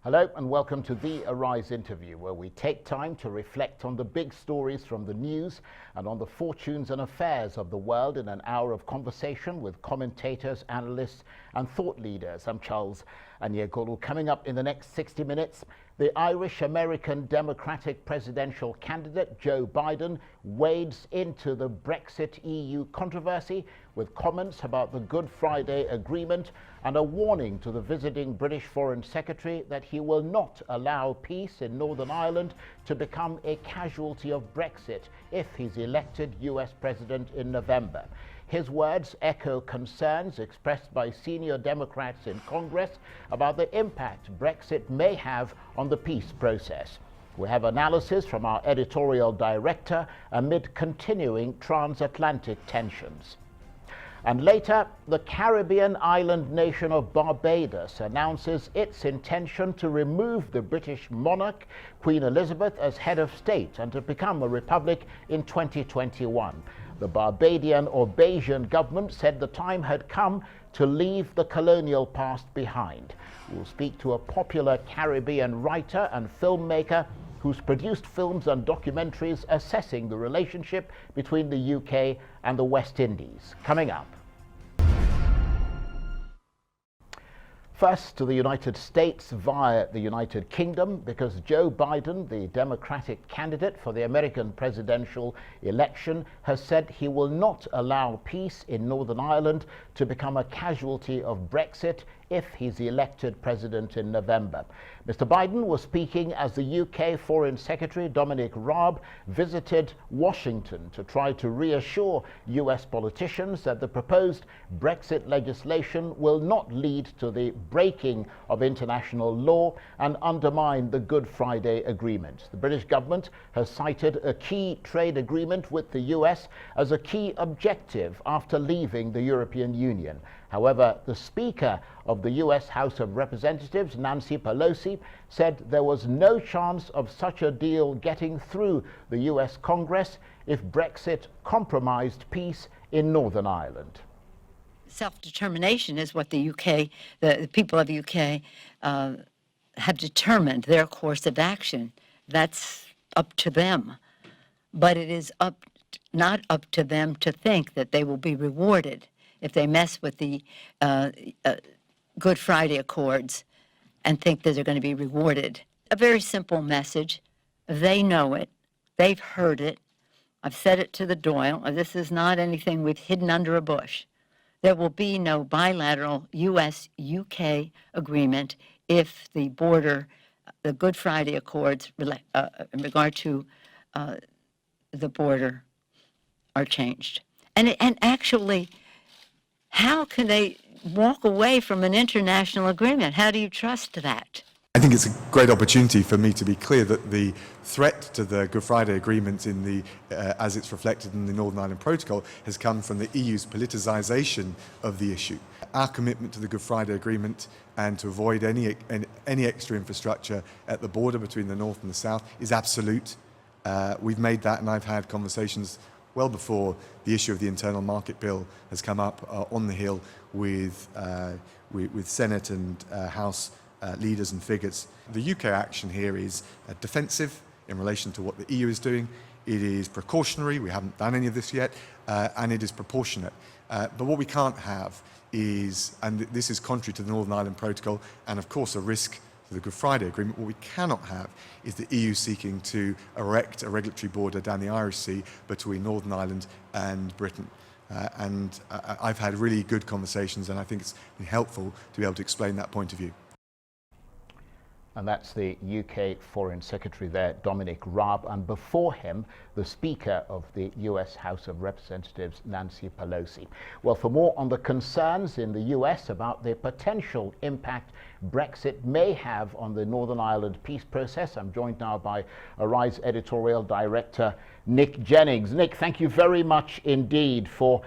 Hello and welcome to the Arise interview, where we take time to reflect on the big stories from the news and on the fortunes and affairs of the world in an hour of conversation with commentators, analysts and thought leaders. I'm Charles Anyegolu. Coming up in the next 60 minutes, the Irish-American Democratic presidential candidate Joe Biden wades into the Brexit EU controversy with comments about the Good Friday Agreement and a warning to the visiting British Foreign Secretary that he will not allow peace in Northern Ireland to become a casualty of Brexit if he's elected US President in November. His words echo concerns expressed by senior Democrats in Congress about the impact Brexit may have on the peace process. We have analysis from our editorial director amid continuing transatlantic tensions. And later, the Caribbean island nation of Barbados announces its intention to remove the British monarch, Queen Elizabeth, as head of state and to become a republic in 2021. The Barbadian or Bajan government said the time had come to leave the colonial past behind. We'll speak to a popular Caribbean writer and filmmaker who's produced films and documentaries assessing the relationship between the UK and the West Indies. Coming up. First to the United States via the United Kingdom, because Joe Biden, the Democratic candidate for the American presidential election, has said he will not allow peace in Northern Ireland to become a casualty of Brexit if he's elected president in November. Mr. Biden was speaking as the UK Foreign Secretary Dominic Raab visited Washington to try to reassure US politicians that the proposed Brexit legislation will not lead to the breaking of international law and undermine the Good Friday Agreement. The British government has cited a key trade agreement with the US as a key objective after leaving the European Union. However, the Speaker of the US House of Representatives, Nancy Pelosi, said there was no chance of such a deal getting through the US Congress if Brexit compromised peace in Northern Ireland. Self-determination is what the people of the UK have determined their course of action. That's up to them. But it is not up to them to think that they will be rewarded if they mess with the Good Friday Accords and think that they're going to be rewarded. A very simple message. They know it. They've heard it. I've said it to the Doyle. This is not anything we've hidden under a bush. There will be no bilateral US-UK agreement if the Good Friday Accords in regard to the border are changed. And actually, how can they walk away from an international agreement? How do you trust that? I think it's a great opportunity for me to be clear that the threat to the Good Friday Agreement as it's reflected in the Northern Ireland Protocol has come from the EU's politicisation of the issue. Our commitment to the Good Friday Agreement and to avoid any extra infrastructure at the border between the North and the South is absolute. We've made that, and I've had conversations well before the issue of the internal market bill has come up on the Hill with Senate and House leaders and figures. The UK action here is defensive in relation to what the EU is doing. It is precautionary, we haven't done any of this yet, and it is proportionate. But what we can't have is, and this is contrary to the Northern Ireland Protocol and of course a risk to the Good Friday Agreement, what we cannot have is the EU seeking to erect a regulatory border down the Irish Sea between Northern Ireland and Britain. I've had really good conversations, and I think it's been helpful to be able to explain that point of view. And that's the UK Foreign Secretary there, Dominic Raab, and before him, the Speaker of the US House of Representatives, Nancy Pelosi. Well, for more on the concerns in the US about the potential impact Brexit may have on the Northern Ireland peace process, I'm joined now by Arise editorial director Nick Jennings. Nick, thank you very much indeed for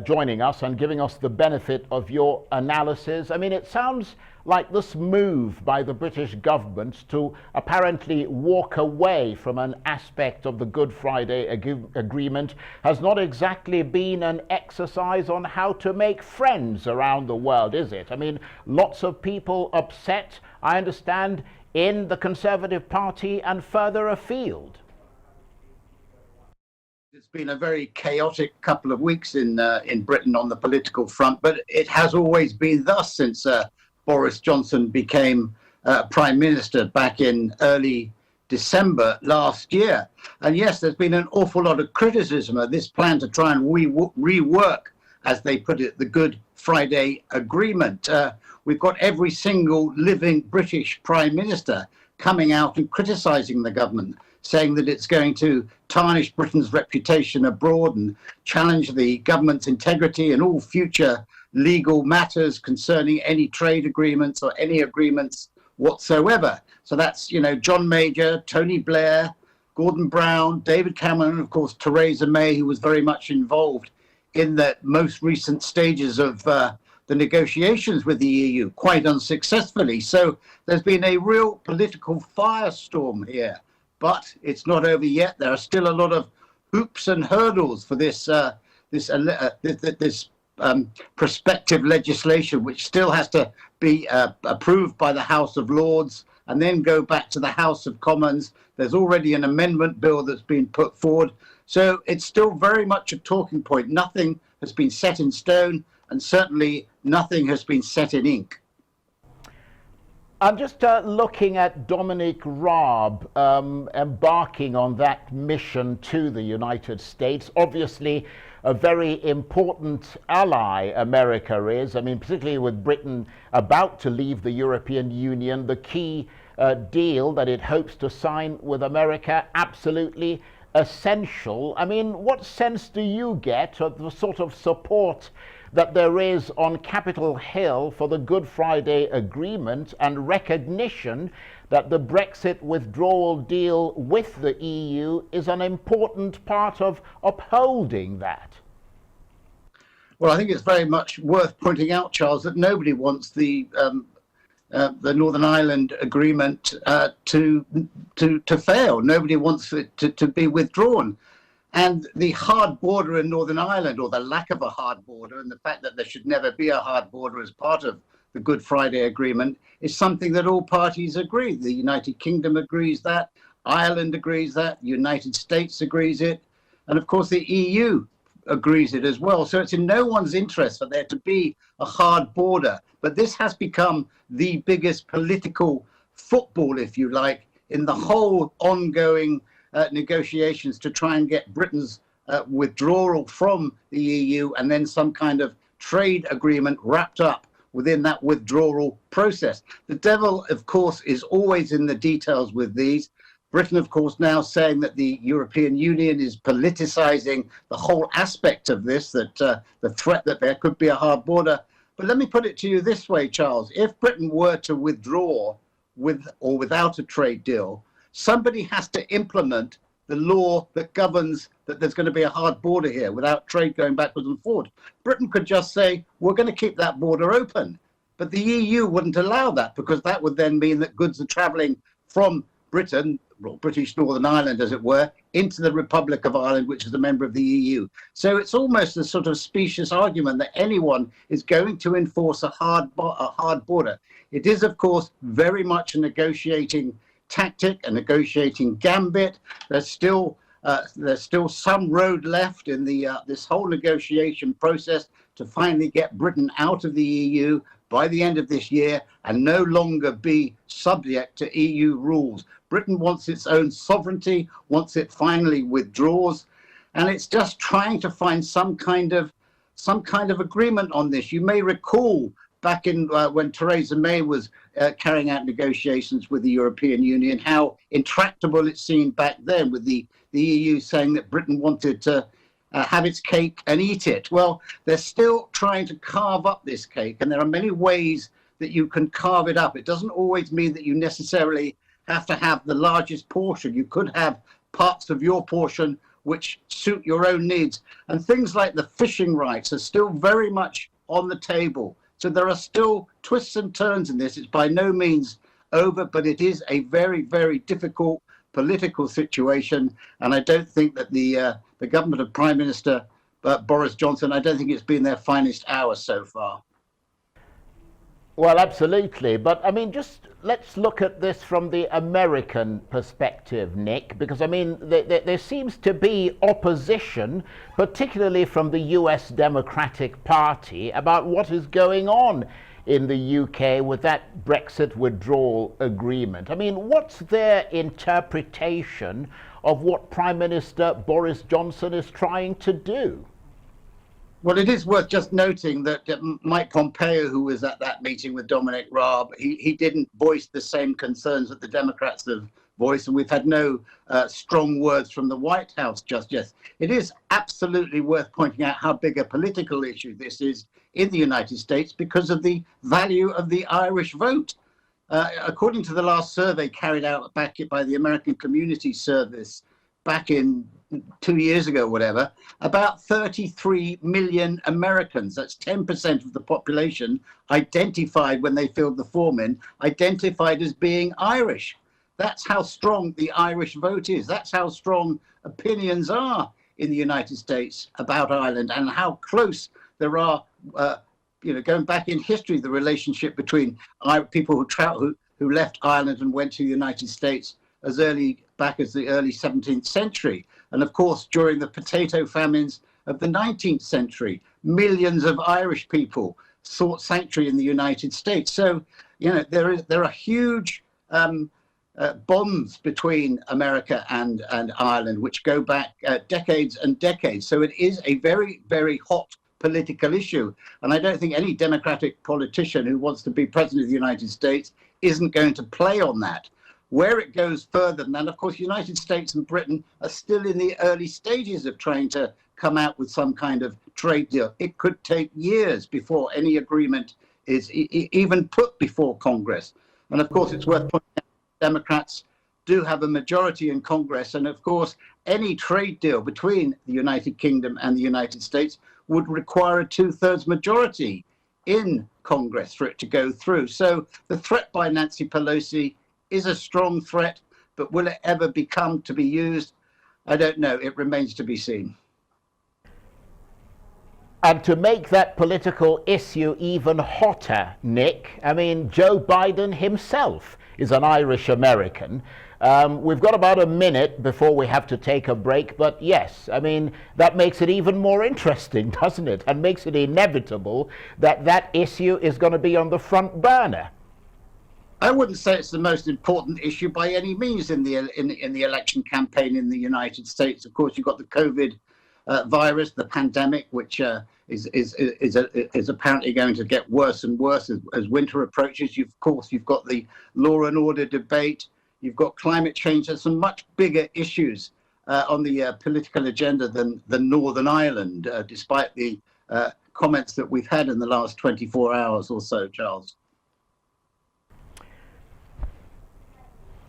joining us and giving us the benefit of your analysis. I mean, it sounds like this move by the British government to apparently walk away from an aspect of the Good Friday Agreement has not exactly been an exercise on how to make friends around the world, is it? I mean, lots of people upset, I understand, in the Conservative Party and further afield. It's been a very chaotic couple of weeks in Britain on the political front, but it has always been thus since Boris Johnson became Prime Minister back in early December last year. And yes, there's been an awful lot of criticism of this plan to try and rework, as they put it, the Good Friday Agreement. We've got every single living British Prime Minister coming out and criticising the government, saying that it's going to tarnish Britain's reputation abroad and challenge the government's integrity in all future legal matters concerning any trade agreements or any agreements whatsoever. So that's, you know, John Major, Tony Blair, Gordon Brown, David Cameron, and of course Theresa May, who was very much involved in the most recent stages of the negotiations with the EU, quite unsuccessfully. So there's been a real political firestorm here, but it's not over yet. There are still a lot of hoops and hurdles for this prospective legislation, which still has to be approved by the House of Lords and then go back to the House of Commons. There's already an amendment bill that's been put forward. So it's still very much a talking point. Nothing has been set in stone, and certainly nothing has been set in ink. I'm just looking at Dominic Raab embarking on that mission to the United States. Obviously, a very important ally America is. I mean, particularly with Britain about to leave the European Union, the key deal that it hopes to sign with America, absolutely essential. I mean, what sense do you get of the sort of support that there is on Capitol Hill for the Good Friday Agreement and recognition that the Brexit withdrawal deal with the EU is an important part of upholding that? Well, I think it's very much worth pointing out, Charles, that nobody wants the Northern Ireland Agreement to fail. Nobody wants it to be withdrawn. And the hard border in Northern Ireland, or the lack of a hard border, and the fact that there should never be a hard border as part of the Good Friday Agreement, is something that all parties agree. The United Kingdom agrees that, Ireland agrees that, the United States agrees it, and of course the EU agrees it as well. So it's in no one's interest for there to be a hard border. But this has become the biggest political football, if you like, in the whole ongoing negotiations to try and get Britain's withdrawal from the EU and then some kind of trade agreement wrapped up within that withdrawal process. The devil, of course, is always in the details with these. Britain, of course, now saying that the European Union is politicizing the whole aspect of this, that the threat that there could be a hard border. But let me put it to you this way, Charles. If Britain were to withdraw with or without a trade deal, somebody has to implement the law that governs that there's going to be a hard border here without trade going backwards and forward. Britain could just say, we're going to keep that border open. But the EU wouldn't allow that, because that would then mean that goods are travelling from Britain, or British Northern Ireland, as it were, into the Republic of Ireland, which is a member of the EU. So it's almost a sort of specious argument that anyone is going to enforce a hard border. It is, of course, very much a negotiating tactic, a negotiating gambit. There's still some road left in the this whole negotiation process to finally get Britain out of the EU by the end of this year and no longer be subject to EU rules. Britain wants its own sovereignty, once it finally withdraws, and it's just trying to find some kind of agreement on this. You may recall back in when Theresa May was carrying out negotiations with the European Union, how intractable it seemed back then, with the EU saying that Britain wanted to have its cake and eat it. Well, they're still trying to carve up this cake, and there are many ways that you can carve it up. It doesn't always mean that you necessarily have to have the largest portion. You could have parts of your portion which suit your own needs. And things like the fishing rights are still very much on the table. So there are still twists and turns in this. It's by no means over, but it is a very, very difficult political situation. And I don't think that the government of Prime Minister Boris Johnson, I don't think it's been their finest hour so far. Well, absolutely. But I mean, just let's look at this from the American perspective, Nick, because I mean, there seems to be opposition, particularly from the US Democratic Party, about what is going on in the UK with that Brexit withdrawal agreement. I mean, what's their interpretation of what Prime Minister Boris Johnson is trying to do? Well, it is worth just noting that Mike Pompeo, who was at that meeting with Dominic Raab, he didn't voice the same concerns that the Democrats have voiced, and we've had no strong words from the White House just yet. It is absolutely worth pointing out how big a political issue this is in the United States because of the value of the Irish vote. According to the last survey carried out back by the American Community Service back in 2 years ago, whatever, about 33 million Americans, that's 10% of the population, identified when they filled the form in, identified as being Irish. That's how strong the Irish vote is. That's how strong opinions are in the United States about Ireland, and how close there are, going back in history, the relationship between people who left Ireland and went to the United States as back as the early 17th century. And of course, during the potato famines of the 19th century, millions of Irish people sought sanctuary in the United States. So, there are huge bonds between America and Ireland, which go back decades and decades. So it is a very, very hot political issue. And I don't think any Democratic politician who wants to be president of the United States isn't going to play on that. Where it goes further than that, of course, the United States and Britain are still in the early stages of trying to come out with some kind of trade deal. It could take years before any agreement is even put before Congress. And of course, it's worth pointing out Democrats do have a majority in Congress. And of course, any trade deal between the United Kingdom and the United States would require a 2/3 majority in Congress for it to go through. So the threat by Nancy Pelosi is a strong threat, but will it ever become to be used? I don't know. It remains to be seen. And to make that political issue even hotter, Nick, I mean, Joe Biden himself is an Irish American. We've got about a minute before we have to take a break, but yes, I mean, that makes it even more interesting, doesn't it? And makes it inevitable that that issue is going to be on the front burner. I wouldn't say it's the most important issue by any means in the election campaign in the United States. Of course, you've got the COVID virus, the pandemic, which is apparently going to get worse and worse as winter approaches. Of course, you've got the law and order debate. You've got climate change. There's some much bigger issues on the political agenda than Northern Ireland, despite the comments that we've had in the last 24 hours or so, Charles.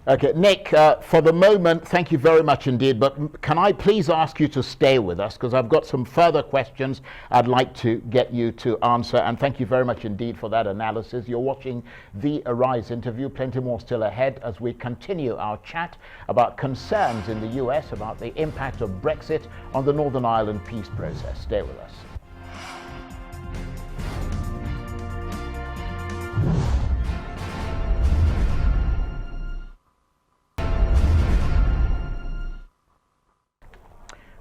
Okay, Nick, for the moment, thank you very much indeed, but can I please ask you to stay with us, because I've got some further questions I'd like to get you to answer, and thank you very much indeed for that analysis. You're watching the Arise interview, plenty more still ahead as we continue our chat about concerns in the US about the impact of Brexit on the Northern Ireland peace process. Stay with us.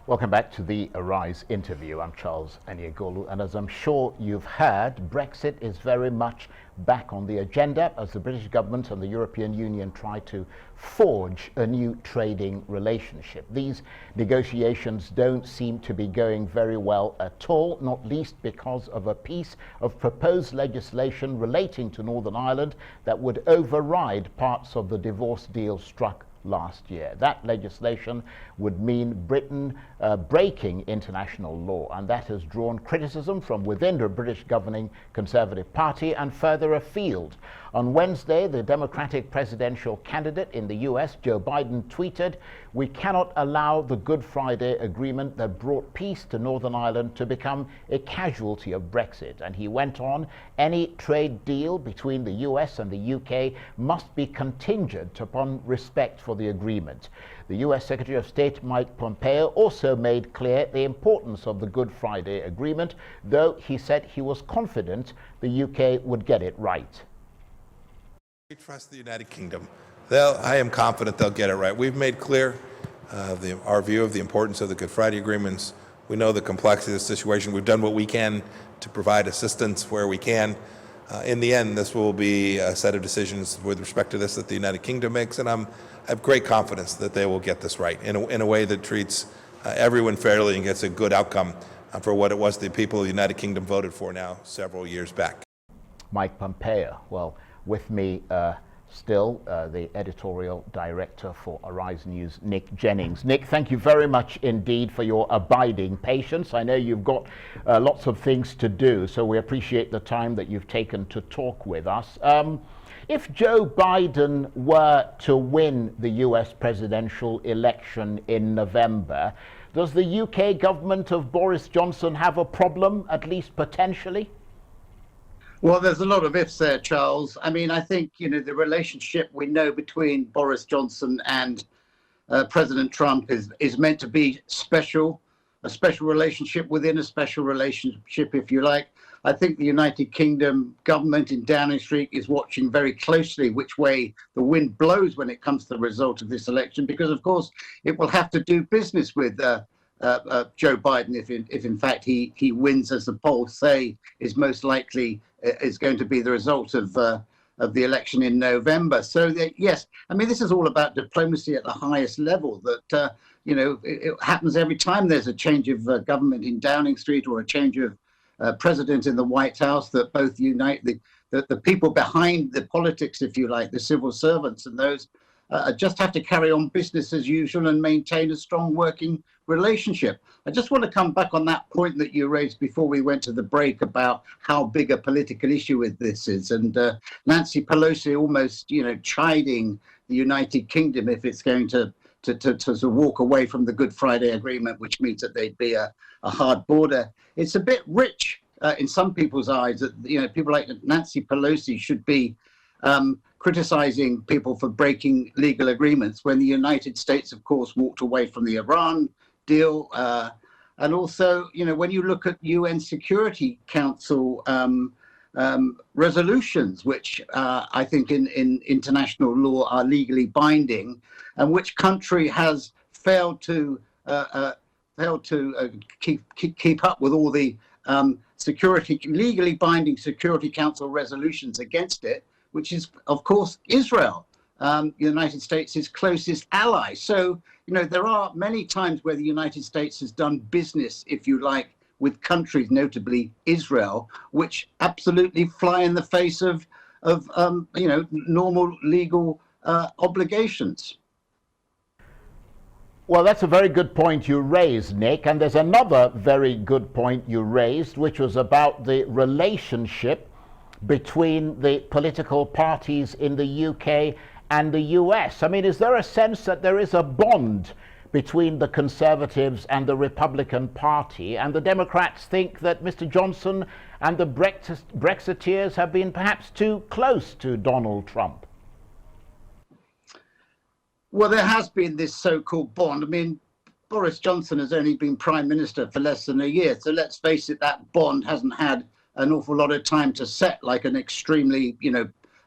Welcome back to the Arise interview. I'm Charles Aniagolu, and as I'm sure you've heard, Brexit is very much back on the agenda as the British government and the European Union try to forge a new trading relationship. These negotiations don't seem to be going very well at all, not least because of a piece of proposed legislation relating to Northern Ireland that would override parts of the divorce deal struck last year. That legislation would mean Britain breaking international law, and that has drawn criticism from within the British governing Conservative Party and further afield. On Wednesday, the Democratic presidential candidate in the US, Joe Biden, tweeted, "We cannot allow the Good Friday Agreement that brought peace to Northern Ireland to become a casualty of Brexit." And he went on, "Any trade deal between the US and the UK must be contingent upon respect for the agreement." The US Secretary of State Mike Pompeo also made clear the importance of the Good Friday Agreement, though he said he was confident the UK would get it right. We trust the United Kingdom. I am confident they'll get it right. We've made clear our view of the importance of the Good Friday agreements. We know the complexity of the situation. We've done what we can to provide assistance where we can. In the end, this will be a set of decisions with respect to this that the United Kingdom makes, and I have great confidence that they will get this right in a way that treats everyone fairly and gets a good outcome for what it was the people of the United Kingdom voted for now several years back. Mike Pompeo, well, with me still, the editorial director for Arise News, Nick Jennings. Nick, thank you very much indeed for your abiding patience. I know you've got lots of things to do, so we appreciate the time that you've taken to talk with us. If Joe Biden were to win the US presidential election in November, does the UK government of Boris Johnson have a problem, at least potentially? Well, there's a lot of ifs there, Charles. I mean, I think, the relationship we know between Boris Johnson and President Trump is meant to be special, a special relationship within a special relationship, if you like. I think the United Kingdom government in Downing Street is watching very closely which way the wind blows when it comes to the result of this election, because, of course, it will have to do business with Joe Biden if in fact he wins, as the polls say is most likely is going to be the result of the election in November. So yes, I mean, this is all about diplomacy at the highest level. That it happens every time there's a change of government in Downing Street or a change of president in the White House, that both unite the people behind the politics, if you like, the civil servants, and those just have to carry on business as usual and maintain a strong working relationship. I just want to come back on that point that you raised before we went to the break about how big a political issue this is, and Nancy Pelosi almost, chiding the United Kingdom if it's going to walk away from the Good Friday Agreement, which means that there'd be a hard border. It's a bit rich in some people's eyes that people like Nancy Pelosi should be criticizing people for breaking legal agreements when the United States, of course, walked away from the Iran deal. And also, when you look at UN Security Council resolutions, which I think in international law are legally binding, and which country has failed to keep up with all the legally binding Security Council resolutions against it, which is, of course, Israel, the United States' closest ally. So, there are many times where the United States has done business, if you like, with countries, notably Israel, which absolutely fly in the face of normal legal obligations. Well, that's a very good point you raised, Nick. And there's another very good point you raised, which was about the relationship between the political parties in the UK and the US. I mean, is there a sense that there is a bond between the Conservatives and the Republican Party, and the Democrats think that Mr. Johnson and the Brexiteers have been perhaps too close to Donald Trump? Well, there has been this so-called bond. I mean, Boris Johnson has only been Prime Minister for less than a year. So let's face it, that bond hasn't had an awful lot of time to set, like an extremely,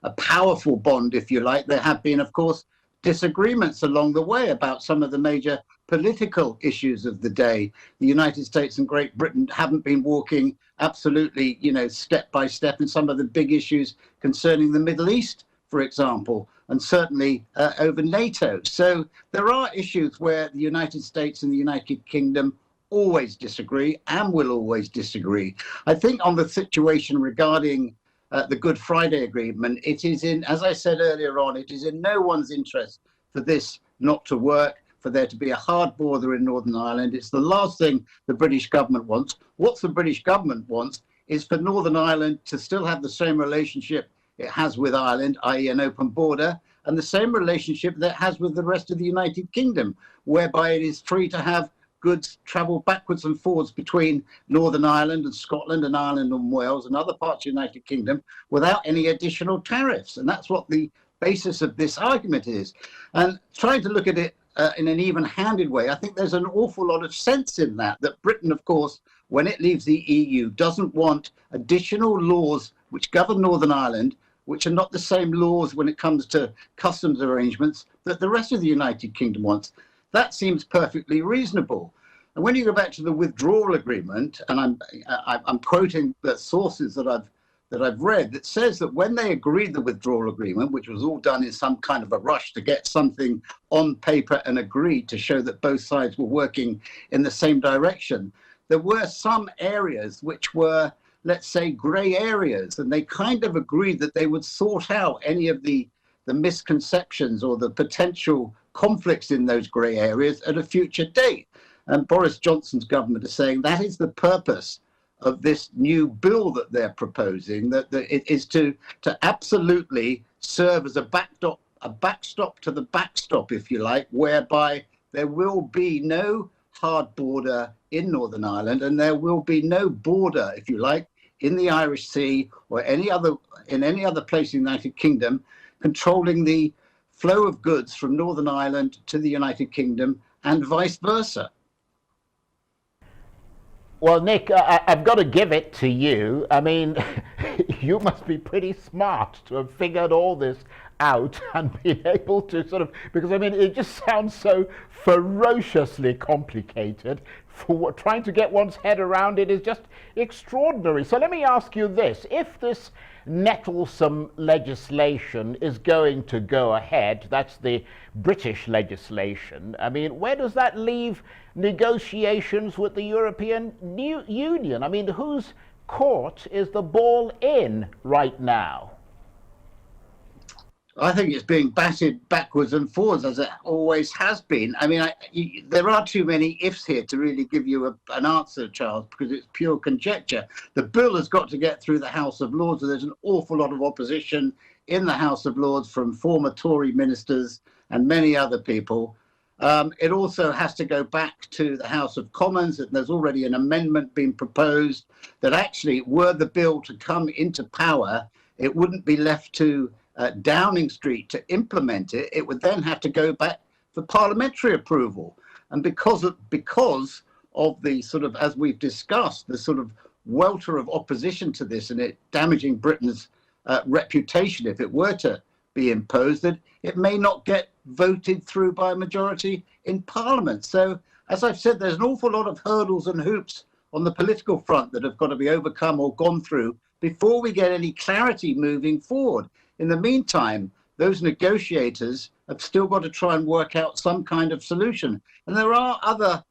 a powerful bond, if you like. There have been, of course, disagreements along the way about some of the major political issues of the day. The United States and Great Britain haven't been walking absolutely, step by step in some of the big issues concerning the Middle East, for example, and certainly over NATO. So there are issues where the United States and the United Kingdom always disagree and will always disagree. I think on the situation regarding the Good Friday Agreement, it is in, as I said earlier on, it is in no one's interest for this not to work, for there to be a hard border in Northern Ireland. It's the last thing the British government wants. What the British government wants is for Northern Ireland to still have the same relationship it has with Ireland, i.e. an open border, and the same relationship that it has with the rest of the United Kingdom, whereby it is free to have goods travel backwards and forwards between Northern Ireland and Scotland and Ireland and Wales and other parts of the United Kingdom without any additional tariffs. And that's what the basis of this argument is. And trying to look at it in an even-handed way, I think there's an awful lot of sense in that Britain, of course, when it leaves the EU, doesn't want additional laws which govern Northern Ireland, which are not the same laws when it comes to customs arrangements that the rest of the United Kingdom wants. That seems perfectly reasonable. And when you go back to the withdrawal agreement, and I'm quoting the sources that I've read, that says that when they agreed the withdrawal agreement, which was all done in some kind of a rush to get something on paper and agreed to show that both sides were working in the same direction, there were some areas which were, let's say, grey areas, and they kind of agreed that they would sort out any of the misconceptions or the potential conflicts in those grey areas at a future date. And Boris Johnson's government is saying that is the purpose of this new bill that they're proposing, that it is to absolutely serve as a backstop to the backstop, if you like, whereby there will be no hard border in Northern Ireland, and there will be no border, if you like, in the Irish Sea or any other place in the United Kingdom, controlling the flow of goods from Northern Ireland to the United Kingdom and vice versa. Well, Nick, I've got to give it to you. I mean, you must be pretty smart to have figured all this out and been able to sort of, because I mean, it just sounds so ferociously complicated. For trying to get one's head around it is just extraordinary. So let me ask you this. If this nettlesome legislation is going to go ahead, that's the British legislation, I mean, where does that leave negotiations with the European Union? I mean, whose court is the ball in right now? I think it's being batted backwards and forwards, as it always has been. I mean, there are too many ifs here to really give you an answer, Charles, because it's pure conjecture. The bill has got to get through the House of Lords, and there's an awful lot of opposition in the House of Lords from former Tory ministers and many other people. It also has to go back to the House of Commons, and there's already an amendment being proposed that actually, were the bill to come into power, it wouldn't be left to Downing Street to implement it. It would then have to go back for parliamentary approval. And because of the sort of, as we've discussed, the sort of welter of opposition to this and it damaging Britain's reputation if it were to be imposed, that it may not get voted through by a majority in Parliament. So, as I've said, there's an awful lot of hurdles and hoops on the political front that have got to be overcome or gone through before we get any clarity moving forward. In the meantime, those negotiators have still got to try and work out some kind of solution. And there are other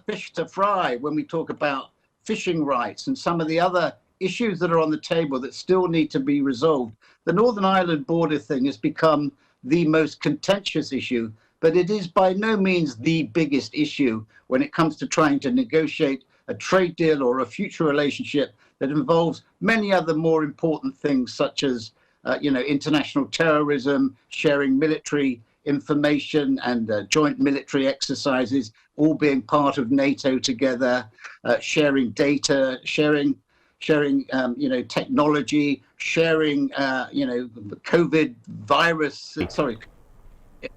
fish to fry when we talk about fishing rights and some of the other issues that are on the table that still need to be resolved. The Northern Ireland border thing has become the most contentious issue, but it is by no means the biggest issue when it comes to trying to negotiate a trade deal or a future relationship that involves many other more important things, such as international terrorism, sharing military information and joint military exercises, all being part of NATO together, sharing data, sharing technology, sharing COVID virus,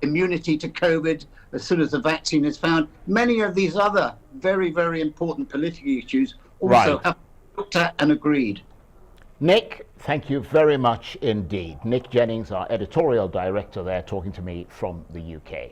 immunity to COVID as soon as the vaccine is found. Many of these other very, very important political issues also have been looked at and agreed. Nick, thank you very much indeed. Nick Jennings, our editorial director there, talking to me from the UK.